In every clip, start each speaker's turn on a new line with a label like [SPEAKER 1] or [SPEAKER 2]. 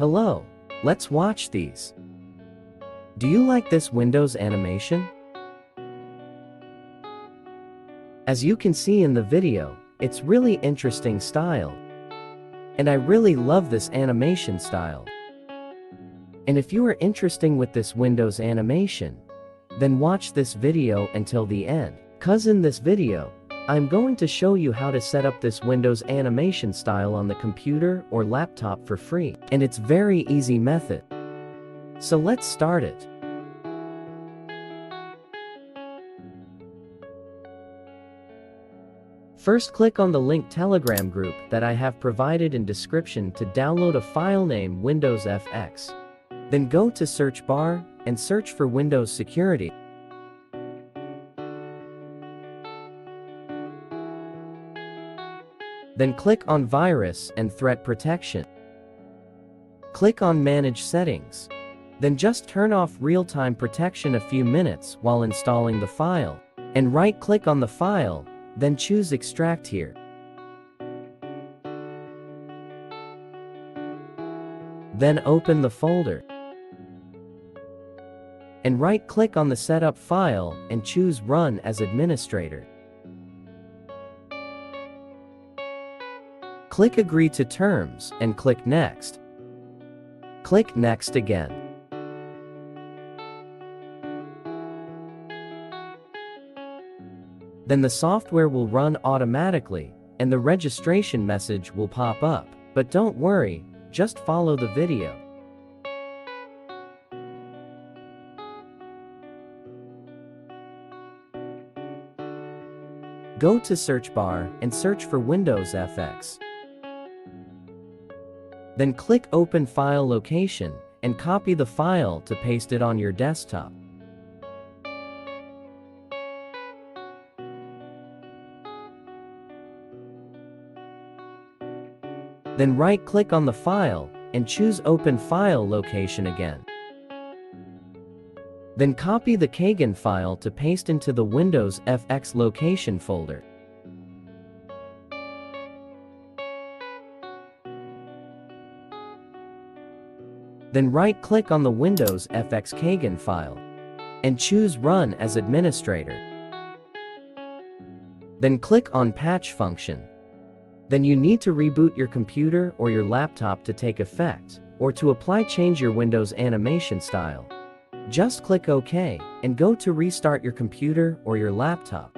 [SPEAKER 1] Hello, let's watch these. Do you like this Windows animation? As you can see in the video, it's really interesting style. And I really love this animation style. And if you are interested with this Windows animation, then watch this video until the end. 'Cause in this video, I'm going to show you how to set up this Windows animation style on the computer or laptop for free. And it's very easy method. So let's start it. First, click on the link Telegram group that I have provided in description to download a file named Windows FX. Then go to search bar and search for Windows Security. Then click on Virus and Threat Protection. Click on Manage Settings. Then just turn off real-time protection a few minutes while installing the file. And right-click on the file, then choose Extract here. Then open the folder. And right-click on the setup file and choose Run as Administrator. Click Agree to Terms and click Next. Click Next again. Then the software will run automatically and the registration message will pop up. But don't worry, just follow the video. Go to search bar and search for Windows FX. Then click Open File Location and copy the file to paste it on your desktop. Then right-click on the file and choose Open File Location again. Then copy the Kagan file to paste into the Windows FX location folder. Then right-click on the Windows FX Kagan file and choose Run as Administrator. Then click on Patch function. Then you need to reboot your computer or your laptop to take effect, or to change your Windows animation style. Just click OK and go to restart your computer or your laptop.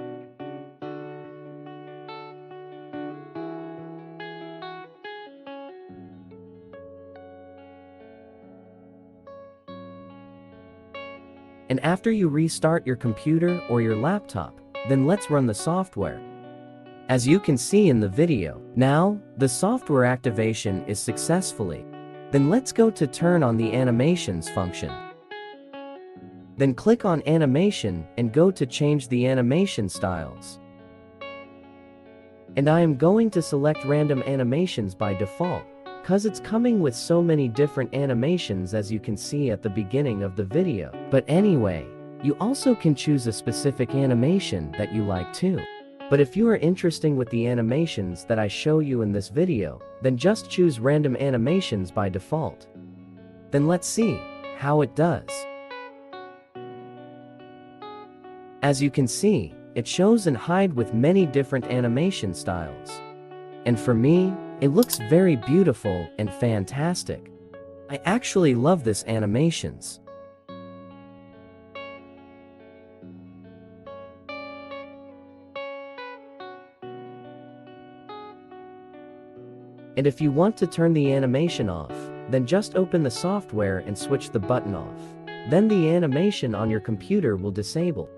[SPEAKER 1] And after you restart your computer or your laptop, then let's run the software. As you can see in the video, now the software activation is successfully. Then let's go to turn on the animations function. Then click on Animation and go to change the animation styles. And I am going to select random animations by default, cause it's coming with so many different animations as you can see at the beginning of the video. But anyway, you also can choose a specific animation that you like too. But if you are interested with the animations that I show you in this video, then just choose random animations by default. Then let's see how it does. As you can see, it shows and hide with many different animation styles. And for me, it looks very beautiful and fantastic. I actually love this animations. And if you want to turn the animation off, then just open the software and switch the button off. Then the animation on your computer will disable.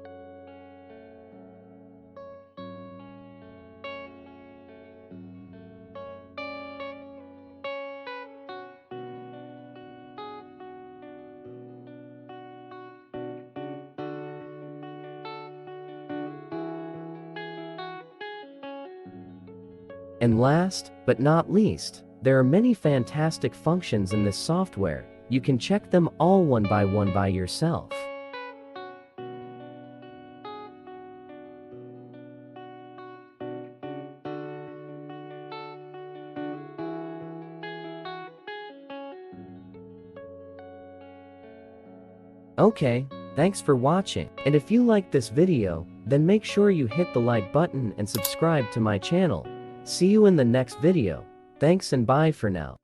[SPEAKER 1] And last, but not least, there are many fantastic functions in this software. You can check them all one by yourself. Okay, thanks for watching. And if you liked this video, then make sure you hit the like button and subscribe to my channel. See you in the next video. Thanks and bye for now.